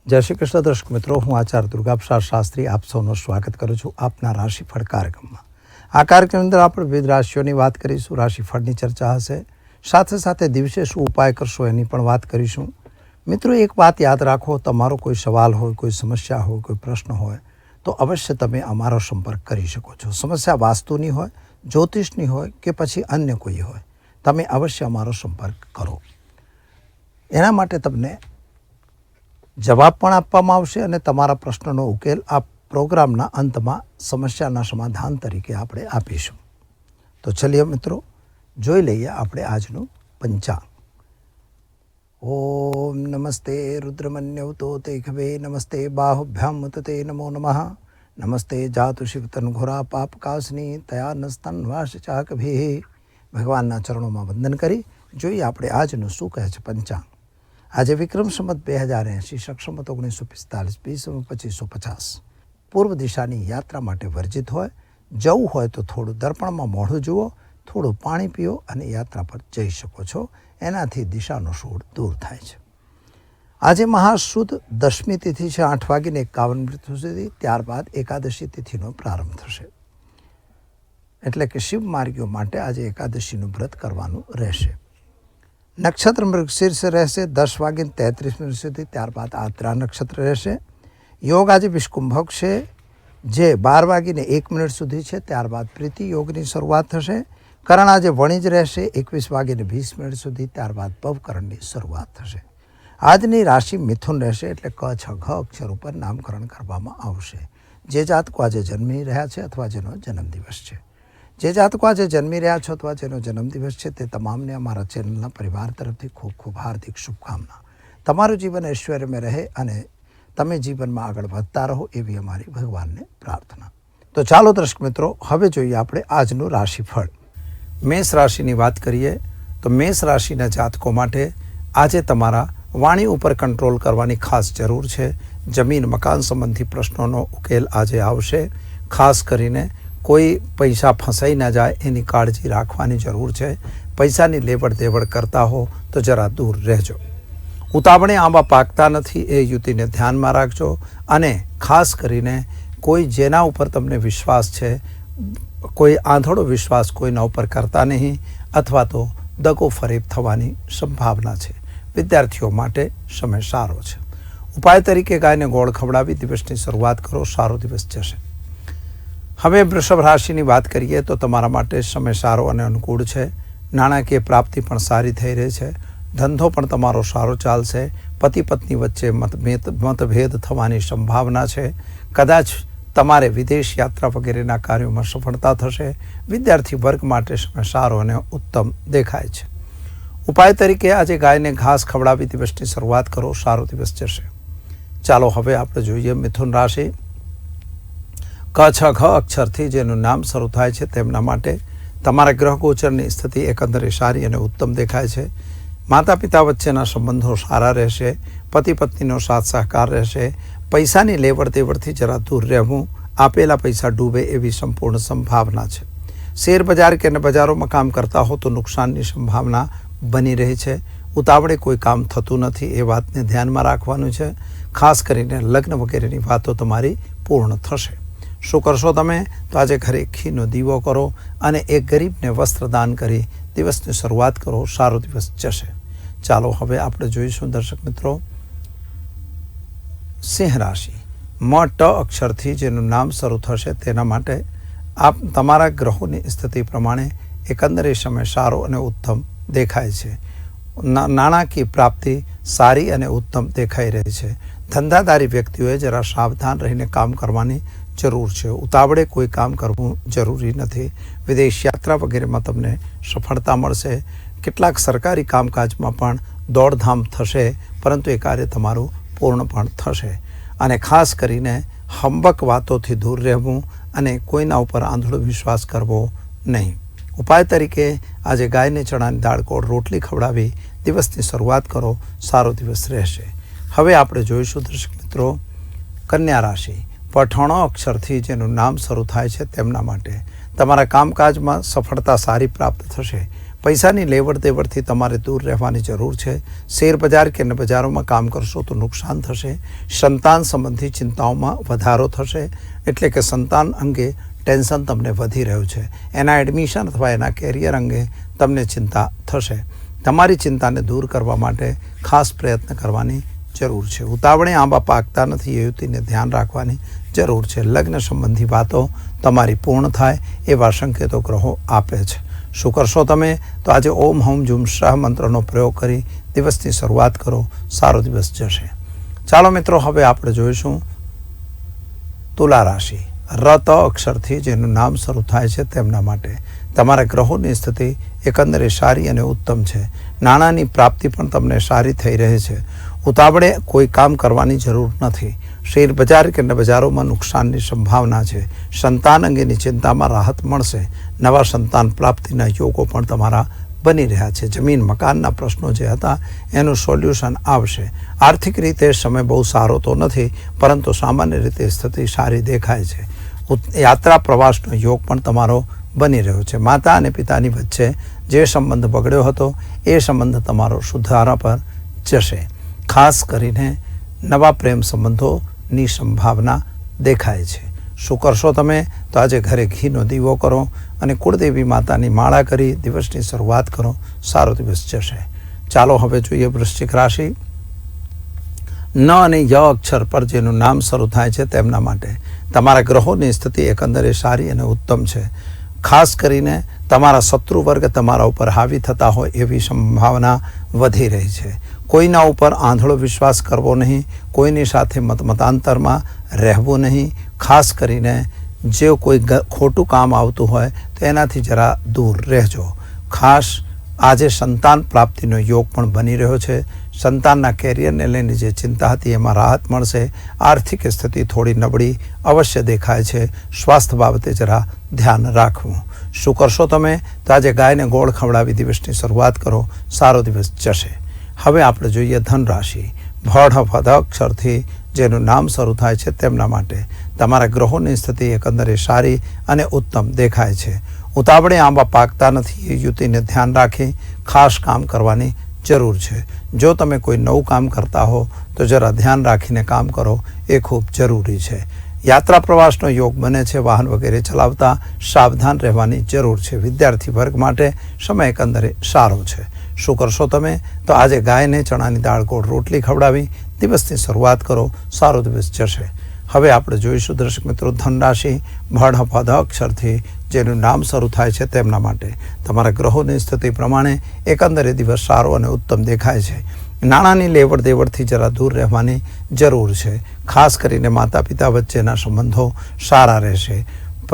જય શ્રી કૃષ્ણ દર્શક મિત્રો, હું આચાર્ય દુર્ગાપ્રસાદ શાસ્ત્રી આપ સૌનું સ્વાગત કરું છું આપના રાશિફળ કાર્યક્રમમાં. આ કાર્યક્રમની અંદર આપણે વિવિધ રાશિઓની વાત કરીશું, રાશિફળની ચર્ચા હશે, સાથે સાથે દિવસે શું ઉપાય કરશો એની પણ વાત કરીશું. મિત્રો, એક વાત યાદ રાખો, તમારો કોઈ સવાલ હોય, કોઈ સમસ્યા હોય, કોઈ પ્રશ્ન હોય તો અવશ્ય તમે અમારો સંપર્ક કરી શકો છો. સમસ્યા વાસ્તુની હોય, જ્યોતિષની હોય કે પછી અન્ય કોઈ હોય, તમે અવશ્ય અમારો સંપર્ક કરો. એના માટે તમને જવાબ પણ આપવામાં આવશે અને તમારા પ્રશ્નનો ઉકેલ આ પ્રોગ્રામના અંતમાં સમસ્યાના સમાધાન તરીકે આપણે આપીશું. તો ચલીએ મિત્રો, જોઈ લઈએ આપણે આજનું પંચાંગ. ઓમ નમસ્તે રુદ્રમન્યવતો તે ખભે નમસ્તે બાહુભ્યામ તે નમો નમઃ નમસ્તે જાતુ શિવતન ઘોરા પાપકાસની તયા નસ્તન વાસ ચાકભી. ભગવાનના ચરણોમાં વંદન કરી જોઈએ આપણે આજનું શું કહે છે પંચાંગ. આજે વિક્રમ સંવત 2080, શક સંવત 1945, બી સંવત 2550. પૂર્વ દિશાની યાત્રા માટે વર્જિત હોય. જવું હોય તો થોડું દર્પણમાં મોઢું જુઓ, થોડું પાણી પીઓ અને યાત્રા પર જઈ શકો છો. એનાથી દિશાનો શોધ દૂર થાય છે. આજે મહાશુદ્ધ દશમી તિથિ છે, 8:51 સુધી. ત્યારબાદ એકાદશી તિથિનો પ્રારંભ થશે. એટલે કે શિવ માર્ગીઓ માટે આજે એકાદશીનું વ્રત કરવાનું રહેશે. નક્ષત્ર મૃગશીર્ષ રહેશે 10:33 સુધી. ત્યારબાદ આદ્રા નક્ષત્ર રહેશે. યોગ આજે વિષુકુંભક છે, જે 12:01 સુધી છે. ત્યારબાદ પ્રીતિ યોગની શરૂઆત થશે. કરણ આજે વણિજ રહેશે 21:20 સુધી. ત્યારબાદ ભવકરણની શરૂઆત થશે. આજની રાશિ મિથુન રહેશે, એટલે ક, છ, ઘ અક્ષર ઉપર નામકરણ કરવામાં આવશે. જે જાતકો આજે જન્મી રહ્યા છે અથવા જેનો જન્મદિવસ છે, જે જાતકો આજે જન્મી રહ્યા છો અથવા જેનો જન્મદિવસ છે, તે તમામને અમારા ચેનલના પરિવાર તરફથી ખૂબ ખૂબ હાર્દિક શુભકામના. તમારું જીવન ઐશ્વર્યમય રહે અને તમે જીવનમાં આગળ વધતા રહો એવી અમારી ભગવાનને પ્રાર્થના. તો ચાલો દર્શક મિત્રો, હવે જોઈએ આપણે આજનું રાશિફળ. મેષ રાશિની વાત કરીએ તો મેષ રાશિના જાતકો માટે આજે તમારા વાણી ઉપર કંટ્રોલ કરવાની ખાસ જરૂર છે. જમીન મકાન સંબંધી પ્રશ્નોનો ઉકેલ આજે આવશે. ખાસ કરીને કોઈ પૈસા ફસાઈ ના જાય એની કાળજી રાખવાની જરૂર છે. પૈસાની લેવડ દેવડ કરતા હો તો જરા દૂર રહેજો. ઉતાવળે આંબા પાકતા નથી એ યુતિને ધ્યાનમાં રાખજો. અને ખાસ કરીને કોઈ જેના ઉપર તમને વિશ્વાસ છે, કોઈ આંધળો વિશ્વાસ કોઈના ઉપર કરતા નહીં, અથવા તો દગો ફરેબ થવાની સંભાવના છે. વિદ્યાર્થીઓ માટે સમય સારો છે. ઉપાય તરીકે ગાયને ગોળ ખવડાવી દિવસની શરૂઆત કરો, સારો દિવસ જશે. હવે વૃષભ રાશિની વાત કરીએ તો તમારા માટે સમય સારો અને અનુકૂળ છે. નાણાકીય પ્રાપ્તિ પણ સારી થઈ રહી છે. ધંધો પણ તમારો સારો ચાલશે. પતિ પત્ની વચ્ચે મતભેદ થવાની સંભાવના છે. કદાચ તમારે વિદેશ યાત્રા વગેરેના કાર્યોમાં સફળતા થશે. વિદ્યાર્થી વર્ગ માટે સમય સારો અને ઉત્તમ દેખાય છે. ઉપાય તરીકે આજે ગાયને ઘાસ ખવડાવી દિવસની શરૂઆત કરો, સારો દિવસ જશે. ચાલો હવે આપણે જોઈએ મિથુન રાશિ. ક, છ, ઘ અક્ષરથી જેનું નામ શરૂ થાય છે તેમના માટે તમારા ગ્રહ ગોચરની સ્થિતિ એકંદરે સારી અને ઉત્તમ દેખાય છે. માતા પિતા વચ્ચેના સંબંધો સારા રહેશે. પતિ પત્નીનો સાથ સહકાર રહેશે. પૈસાની લેવડ દેવડથી જરા દૂર રહેવું. આપેલા પૈસા ડૂબે એવી સંપૂર્ણ સંભાવના છે. શેર બજાર કે બજારોમાં કામ કરતા હો તો નુકસાનની સંભાવના બની રહી છે. ઉતાવળે કોઈ કામ થતું નથી એ વાતને ધ્યાનમાં રાખવાનું છે. ખાસ કરીને લગ્ન વગેરેની વાતો તમારી પૂર્ણ થશે. શું કરશો તમે? તો આજે ઘરે ઘીનો દીવો કરો અને એક ગરીબને વસ્ત્રદાન કરી દિવસની શરૂઆત કરો, સારો દિવસ જશે. ચાલો હવે આપણે જોઈશું દર્શક મિત્રો સિંહ રાશિ. મ, ટ અક્ષરથી જેનું નામ શરૂ થશે તેના માટે આપ તમારા ગ્રહોની સ્થિતિ પ્રમાણે એકંદરે સમય સારો અને ઉત્તમ દેખાય છે. નાણાકીય પ્રાપ્તિ સારી અને ઉત્તમ દેખાઈ રહી છે. ધંધાદારી વ્યક્તિઓએ જરા સાવધાન રહીને કામ કરવાની જરૂર છે. ઉતાવળે કોઈ કામ કરવું જરૂરી નથી. વિદેશ યાત્રા વગેરેમાં તમને સફળતા મળશે. કેટલાક સરકારી કામકાજમાં પણ દોડધામ થશે, પરંતુ એ કાર્ય તમારું પૂર્ણ પણ થશે. અને ખાસ કરીને હંબક વાતોથી દૂર રહેવું અને કોઈના ઉપર આંધળો વિશ્વાસ કરવો નહીં. ઉપાય તરીકે આજે ગાયને ચણાની દાળ ગોળ રોટલી ખવડાવી દિવસની શરૂઆત કરો, સારો દિવસ રહેશે. હવે આપણે જોઈશું દર્શક મિત્રો કન્યા રાશિ. પઠાણો અક્ષરથી જેનું નામ શરૂ થાય છે તેમના માટે તમારા કામકાજમાં સફળતા સારી પ્રાપ્ત થશે. પૈસાની લેવડ દેવડથી તમારે દૂર રહેવાની જરૂર છે. શેર બજાર કે અન્ય બજારોમાં કામ કરશો તો નુકસાન થશે. સંતાન સંબંધી ચિંતાઓમાં વધારો થશે, એટલે કે સંતાન અંગે ટેન્શન તમને વધી રહ્યું છે. એના એડમિશન અથવા એના કેરિયર અંગે તમને ચિંતા થશે. તમારી ચિંતાને દૂર કરવા માટે ખાસ પ્રયત્ન કરવાની જરૂર છે. ઉતાવળે આંબા પાકતા નથી, એ યુવતીને ધ્યાન રાખવાની જરૂર છે. લગ્ન સંબંધી વાતો તમારી પૂર્ણ થાય એવા સંકેતો ગ્રહો આપે છે. શું કરશો તમે? તો આજે ઓમ હમ જુમ શાહ મંત્રનો પ્રયોગ કરી દિવસની શરૂઆત કરો. સારો દિવસ જશે. ચાલો મિત્રો, હવે આપણે જોઈશું તુલા રાશિ. રત અક્ષરથી જેનું નામ શરૂ થાય છે તેમના માટે તમારા ગ્રહોની સ્થિતિ એકંદરે સારી અને ઉત્તમ છે. નાણાંની પ્રાપ્તિ પણ તમને સારી થઈ રહી છે. ઉતાવળે કોઈ કામ કરવાની જરૂર નથી. શેર બજાર કે બજારોમાં નુકસાનની સંભાવના છે. સંતાન અંગેની ચિંતામાં રાહત મળશે. નવા સંતાન પ્રાપ્તિના યોગો પણ તમારા બની રહ્યા છે. જમીન મકાનના પ્રશ્નો જે હતા એનું સોલ્યુશન આવશે. આર્થિક રીતે સમય બહુ સારો તો નથી, પરંતુ સામાન્ય રીતે સ્થિતિ સારી દેખાય છે. યાત્રા પ્રવાસનો યોગ પણ તમારો બની રહ્યો છે. માતા અને પિતાની વચ્ચે જે સંબંધ બગડ્યો હતો એ સંબંધ તમારો સુધારા પર જશે. ખાસ કરીને નવા પ્રેમ સંબંધોની સંભાવના દેખાય છે. શું કરશો તમે? તો આજે ઘરે ઘીનો દીવો કરો અને કુળદેવી માતાની માળા કરી દિવસની શરૂઆત કરો. સારો દિવસ જશે. ચાલો હવે જોઈએ વૃશ્ચિક રાશિ. ન અને ય અક્ષર પર જેનું નામ શરૂ થાય છે તેમના માટે તમારા ગ્રહોની સ્થિતિ એકંદરે સારી અને ઉત્તમ છે. ખાસ કરીને તમારા શત્રુ વર્ગ તમારા ઉપર હાવી થતા હોય એવી સંભાવના વધી રહી છે. કોઈના ઉપર આંધળો વિશ્વાસ કરવો નહીં. કોઈની સાથે મતાંતરમાં રહેવું નહીં. ખાસ કરીને જે કોઈ ખોટું કામ આવતું હોય તો એનાથી જરા દૂર રહેજો. ખાસ આજે સંતાન પ્રાપ્તિનો યોગ પણ બની રહ્યો છે. સંતાનના કેરિયરને લઈને જે ચિંતા હતી એમાં રાહત મળશે. આર્થિક સ્થિતિ થોડી નબળી અવશ્ય દેખાય છે. સ્વાસ્થ્ય બાબતે જરા ધ્યાન રાખવું. શું કરશો તમે? તો આજે ગાયને ગોળ ખવડાવી દિવસની શરૂઆત કરો. સારો દિવસ જશે. હવે આપણે જોઈએ ધન રાશિ. ભડ અક્ષરથી જેનું નામ શરૂ થાય છે તેમના માટે તમારા ગ્રહોની સ્થિતિ એકંદરે સારી અને ઉત્તમ દેખાય છે. ઉતાવળે આંબા પાકતા નથી, એ યુવતીને ધ્યાન રાખી ખાસ કામ કરવાની જરૂર છે. જો તમે કોઈ નવું કામ કરતા હો તો જરા ધ્યાન રાખીને કામ કરો, એ ખૂબ જરૂરી છે. યાત્રા પ્રવાસનો યોગ બને છે. વાહન વગેરે ચલાવતા સાવધાન રહેવાની જરૂર છે. વિદ્યાર્થી વર્ગ માટે સમય એકંદરે સારો છે. શું કરશો તમે? તો આજે ગાયને ચણાની દાળ ગોળ રોટલી ખવડાવી દિવસની શરૂઆત કરો. સારો દિવસ જશે. હવે આપણે જોઈશું દર્શક મિત્રો ધન રાશિ. ભડ અક્ષરથી જેનું નામ શરૂ થાય છે તેમના માટે તમારા ગ્રહોની સ્થિતિ પ્રમાણે એકંદરે દિવસ સારો અને ઉત્તમ દેખાય છે. નાણાંની લેવડ દેવડથી જરા દૂર રહેવાની જરૂર છે. ખાસ કરીને માતા પિતા વચ્ચેના સંબંધો સારા રહેશે.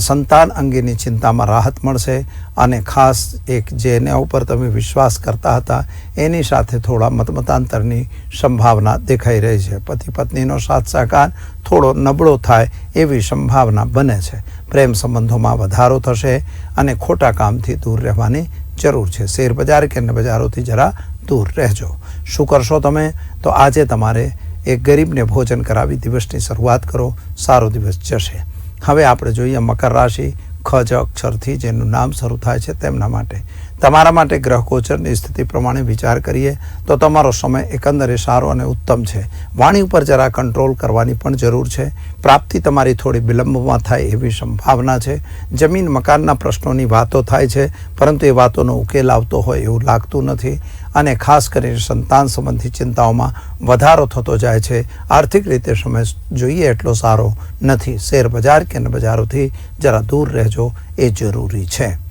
સંતાન અંગેની ચિંતામાં રાહત મળશે. અને ખાસ એક જેના ઉપર તમે વિશ્વાસ કરતા હતા એની સાથે થોડા મતાંતરની સંભાવના દેખાઈ રહી છે. પતિ પત્નીનો સાથ સહકાર થોડો નબળો થાય એવી સંભાવના બને છે. પ્રેમ સંબંધોમાં વધારો થશે અને ખોટા કામથી દૂર રહેવાની જરૂર છે. શેર બજાર કે અન્ય બજારોથી જરા દૂર રહેજો. શું કરશો તમે? તો આજે તમારે એક ગરીબને ભોજન કરાવી દિવસની શરૂઆત કરો. સારો દિવસ જશે. હવે આપણે જોઈએ મકર રાશિ. ખ અક્ષરથી જેનું નામ શરૂ થાય છે તેમના માટે તમારા માટે ગ્રહ ગોચરની સ્થિતિ પ્રમાણે વિચાર કરીએ તો તમારો સમય એકંદરે સારો અને ઉત્તમ છે. વાણી ઉપર જરા કંટ્રોલ કરવાની પણ જરૂર છે. પ્રાપ્તિ તમારી થોડી વિલંબમાં થાય એવી સંભાવના છે. જમીન મકાનના પ્રશ્નોની વાતો થાય છે, પરંતુ એ વાતોનો ઉકેલ આવતો હોય એવું લાગતું નથી. અને ખાસ કરીને સંતાન સંબંધી ચિંતાઓમાં વધારો થતો જાય છે. આર્થિક રીતે સમય જોઈએ એટલો સારો નથી. શેર બજાર કે બજારોથી જરા દૂર રહેજો, એ જરૂરી છે.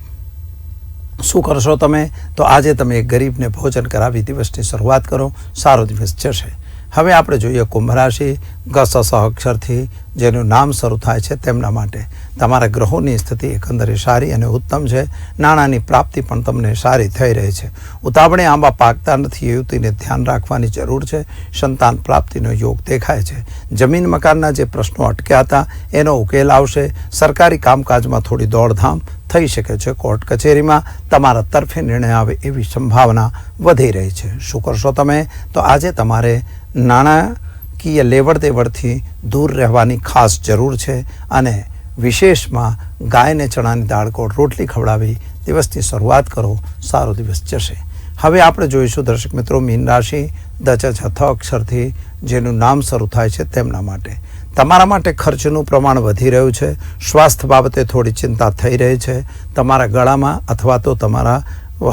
શું કરશો તમે? તો આજે તમે એક ગરીબને ભોજન કરાવી દિવસની શરૂઆત કરો. સારો દિવસ જશે. હવે આપણે જોઈએ કુંભ રાશિ. ગસ અક્ષરથી જેનું નામ શરૂ થાય છે તેમના માટે તમારા ગ્રહોની સ્થિતિ એકંદરે સારી અને ઉત્તમ છે. નાણાંની પ્રાપ્તિ પણ તમને સારી થઈ રહી છે. ઉતાવળે આંબા પાકતા નથી, એ યુવતીને ધ્યાન રાખવાની જરૂર છે. સંતાન પ્રાપ્તિનો યોગ દેખાય છે. જમીન મકાનના જે પ્રશ્નો અટક્યા હતા એનો ઉકેલ આવશે. સરકારી કામકાજમાં થોડી દોડધામ થઈ શકે છે. કોર્ટ કચેરીમાં તમારા તરફે નિર્ણય આવે એવી સંભાવના વધી રહી છે. શું કરશો તમે? તો આજે તમારે નાણાકીય લેવડ દેવડથી દૂર રહેવાની ખાસ જરૂર છે. અને વિશેષમાં ગાયને ચણાની દાળ ગોળ રોટલી ખવડાવી દિવસની શરૂઆત કરો, સારો દિવસ જશે. હવે આપણે જોઈશું દર્શક મિત્રો મીન રાશિ દ છ અક્ષરથી જેનું નામ શરૂ થાય છે તેમના માટે. તમારા માટે ખર્ચનું પ્રમાણ વધી રહ્યું છે. સ્વાસ્થ્ય બાબતે થોડી ચિંતા થઈ રહી છે. તમારા ગળામાં અથવા તો તમારા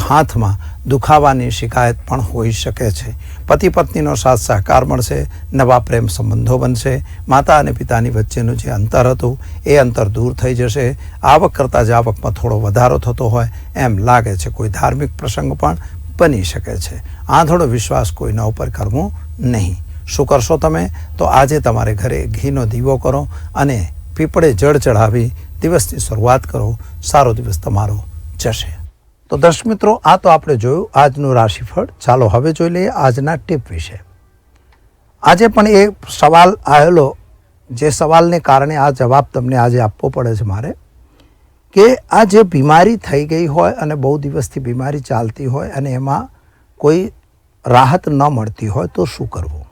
હાથમાં દુખાવાની શિકાયત પણ હોઈ શકે છે. પતિ પત્નીનો સાથ સહકાર મળશે. નવા પ્રેમ સંબંધો બનશે. માતા અને પિતાની વચ્ચેનું જે અંતર હતું એ અંતર દૂર થઈ જશે. આવક કરતાં જ આવકમાં થોડો વધારો થતો હોય એમ લાગે છે. કોઈ ધાર્મિક પ્રસંગ પણ બની શકે છે. આંધળો વિશ્વાસ કોઈના ઉપર કરવો નહીં. શું કરશો તમે? તો આજે તમારે ઘરે ઘીનો દીવો કરો અને પીપળે જળ ચઢાવી દિવસની શરૂઆત કરો. સારો દિવસ તમારો જશે. તો દર્શક મિત્રો, આ તો આપણે જોયું આજનું રાશિફળ. ચાલો હવે જોઈ લઈએ આજના ટીપ વિશે. આજે પણ એ સવાલ આવેલો, જે સવાલને કારણે આ જવાબ તમને આજે આપવો પડે છે મારે, કે આ જે બીમારી થઈ ગઈ હોય અને બહુ દિવસથી બીમારી ચાલતી હોય અને એમાં કોઈ રાહત ન મળતી હોય તો શું કરવું?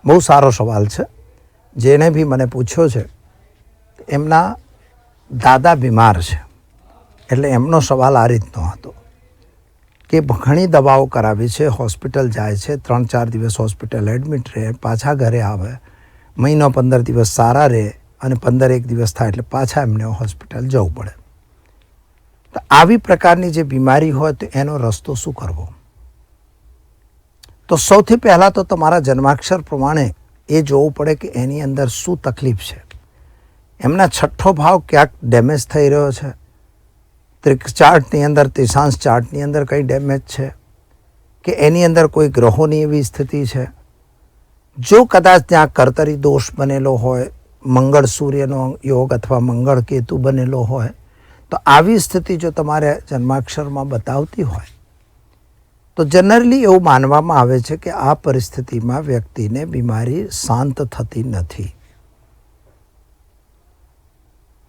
બહુ સારો સવાલ છે. જેણે બી મને પૂછ્યો છે એમના દાદા બીમાર છે, એટલે એમનો સવાલ આ રીતનો હતો કે ઘણી દવાઓ કરાવી છે, હોસ્પિટલ જાય છે, 3-4 દિવસ હોસ્પિટલ એડમિટ રહે, પાછા ઘરે આવે, મહિનો 15 દિવસ સારા રહે અને 15 દિવસ થાય એટલે પાછા એમને હોસ્પિટલ જવું પડે. તો આવી પ્રકારની જે બીમારી હોય તો એનો રસ્તો શું કરવો? તો સૌથી પહેલાં તો તમારા જન્માક્ષર પ્રમાણે એ જોવું પડે કે એની અંદર શું તકલીફ છે. એમના છઠ્ઠો ભાવ ક્યાંક ડેમેજ થઈ રહ્યો છે. ત્રિક ચાર્ટની અંદર, ત્રિશાંશ ચાર્ટની અંદર કંઈ ડેમેજ છે કે એની અંદર કોઈ ગ્રહોની એવી સ્થિતિ છે. જો કદાચ ત્યાં કર્તરી દોષ બનેલો હોય, મંગળ સૂર્યનો યોગ અથવા મંગળ કેતુ બનેલો હોય, તો આવી સ્થિતિ જો તમારે જન્માક્ષરમાં બતાવતી હોય તો જનરલી એવું માનવામાં આવે છે કે આ પરિસ્થિતિમાં વ્યક્તિને બીમારી શાંત થતી નથી.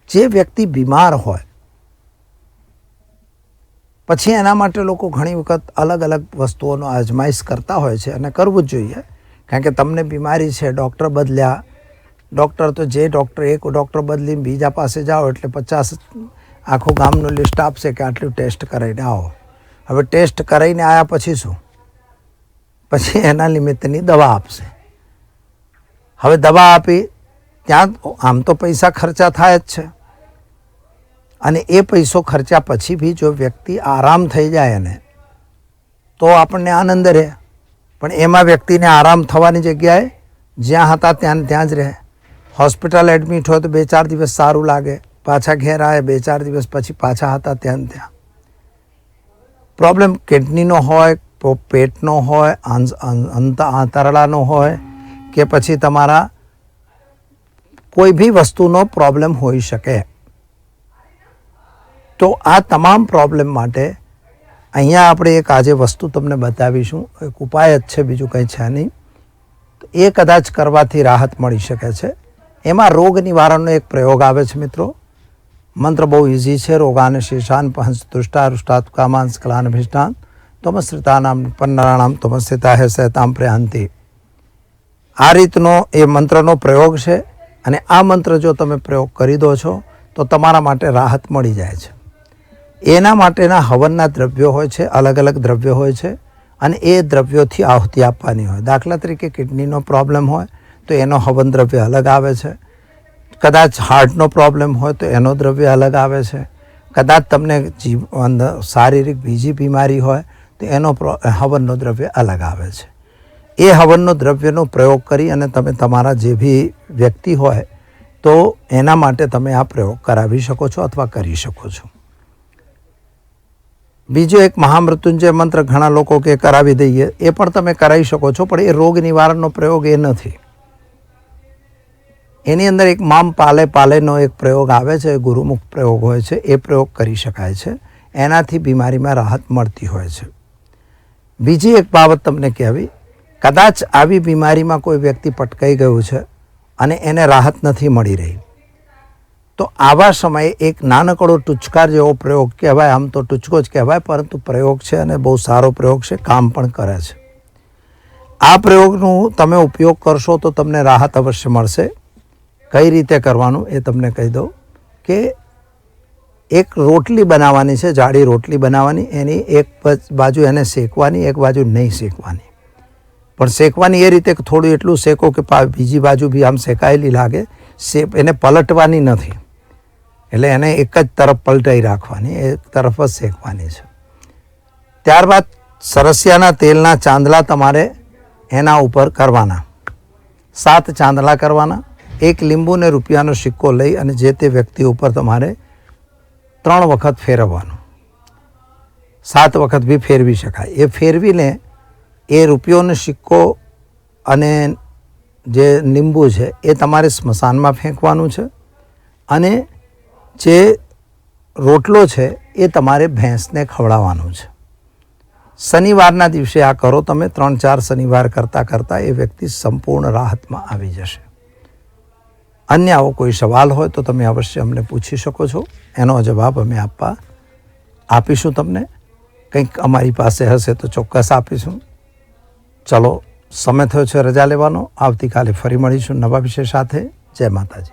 જે વ્યક્તિ બીમાર હોય પછી એના માટે લોકો ઘણી વખત અલગ અલગ વસ્તુઓનો આજમાઈશ કરતા હોય છે અને કરવું જ જોઈએ. કારણ કે તમને બીમારી છે, ડૉક્ટર બદલ્યા, ડૉક્ટર તો જે ડૉક્ટર એક ડૉક્ટર બદલીને બીજા પાસે જાઓ એટલે 50 આખું ગામનું લિસ્ટ આપશે કે આટલું ટેસ્ટ કરાવીને આવો. હવે ટેસ્ટ કરાવીને આવ્યા પછી શું? પછી એના નિમિત્તની દવા આપશે. હવે દવા આપી ત્યાં આમ તો પૈસા ખર્ચા થાય જ છે અને એ પૈસો ખર્ચ્યા પછી બી જો વ્યક્તિ આરામ થઈ જાય એને તો આપણને આનંદ રહે. પણ એમાં વ્યક્તિને આરામ થવાની જગ્યાએ જ્યાં હતા ત્યાં જ રહે. હોસ્પિટલ એડમિટ હોય તો 2-4 દિવસ સારું લાગે, પાછા ઘેર આવે, 2-4 દિવસ પછી પાછા હતા ત્યાં. પ્રોબ્લેમ કિડનીનો હોય, પેટનો હોય, આંતરડાનો હોય કે પછી તમારા કોઈ બી વસ્તુનો પ્રોબ્લેમ હોઈ શકે. તો આ તમામ પ્રોબ્લેમ માટે અહીંયા આપણે એક આજે વસ્તુ તમને બતાવીશું. એક ઉપાય જ છે, બીજું કંઈ છે નહીં. એ કદાચ કરવાથી રાહત મળી શકે છે. એમાં રોગ નિવારણનો એક પ્રયોગ આવે છે મિત્રો. મંત્ર બહુ ઇઝી છે. રોગાન શીશાન પહંસ દુષ્ટા રૂષ્ટાત કામાંસ કલાન ભિષ્ટાન તમસ્રિતાનામ પન્નરાણામ તમસ્રિતા હે સહેતામ પ્રયાંતિ. આ રીતનો એ મંત્રનો પ્રયોગ છે અને આ મંત્ર જો તમે પ્રયોગ કરી દો છો તો તમારા માટે રાહત મળી જાય છે. એના માટેના હવનના દ્રવ્યો હોય છે, અલગ અલગ દ્રવ્યો હોય છે અને એ દ્રવ્યોથી આહુતિ આપવાની હોય. દાખલા તરીકે કિડનીનો પ્રોબ્લેમ હોય તો એનો હવન દ્રવ્ય અલગ આવે છે. કદાચ હાર્ટનો પ્રોબ્લેમ હોય તો એનો દ્રવ્ય અલગ આવે છે. કદાચ તમને શારીરિક બીજી બીમારી હોય તો એનો હવનનો દ્રવ્ય અલગ આવે છે. એ હવનનો દ્રવ્યનો પ્રયોગ કરી અને તમે તમારા જે બી વ્યક્તિ હોય તો એના માટે તમે આ પ્રયોગ કરાવી શકો છો અથવા કરી શકો છો. બીજો એક મહામૃત્યુંજય મંત્ર ઘણા લોકો કે કરાવી દઈએ, એ પણ તમે કરાવી શકો છો, પણ એ રોગ નિવારણનો પ્રયોગ એ નથી. એની અંદર એક મામ પાલે પાલેનો એક પ્રયોગ આવે છે, ગુરુમુખ પ્રયોગ હોય છે, એ પ્રયોગ કરી શકાય છે. એનાથી બીમારીમાં રાહત મળતી હોય છે. બીજી એક બાબત તમને કહેવી, કદાચ આવી બીમારીમાં કોઈ વ્યક્તિ પટકાઈ ગયું છે અને એને રાહત નથી મળી રહી, તો આવા સમયે એક નાનકડો ટૂચકાર જેવો પ્રયોગ કહેવાય. આમ તો ટૂચકો જ કહેવાય, પરંતુ પ્રયોગ છે અને બહુ સારો પ્રયોગ છે, કામ પણ કરે છે. આ પ્રયોગનું તમે ઉપયોગ કરશો તો તમને રાહત અવશ્ય મળશે. કઈ રીતે કરવાનું એ તમને કહી દઉં કે એક રોટલી બનાવવાની છે, જાડી રોટલી બનાવવાની. એની એક બાજુ એને શેકવાની, એક બાજુ નહીં શેકવાની. પણ શેકવાની એ રીતે કે થોડું એટલું શેકો કે બીજી બાજુ બી આમ શેકાયેલી લાગે. એને પલટવાની નથી, એટલે એને એક જ તરફ પલટાઈ રાખવાની, એક તરફ જ શેકવાની છે. ત્યારબાદ સરસિયાના તેલના ચાંદલા તમારે એના ઉપર કરવાના. 7 ચાંદલા કરવાના. 1 લીંબુને રૂપિયાનો સિક્કો લઈ અને જે તે વ્યક્તિ ઉપર તમારે 3 વખત ફેરવવાનું. 7 વખત બી ફેરવી શકાય. એ ફેરવીને એ રૂપિયોનો સિક્કો અને જે લીંબુ છે એ તમારે સ્મશાનમાં ફેંકવાનું છે. અને જે રોટલો છે એ તમારે ભેંસને ખવડાવવાનું છે. શનિવારના દિવસે આ કરો તમે. 3-4 શનિવાર કરતાં એ વ્યક્તિ સંપૂર્ણ રાહતમાં આવી જશે. અન્ય આવો કોઈ સવાલ હોય તો તમે અવશ્ય અમને પૂછી શકો છો. એનો જવાબ અમે આપીશું તમને. કંઈક અમારી પાસે હશે તો ચોક્કસ આપીશું. ચલો, સમય થયો છે રજા લેવાનો. આવતીકાલે ફરી મળીશું નવા વિષય સાથે. જય માતાજી.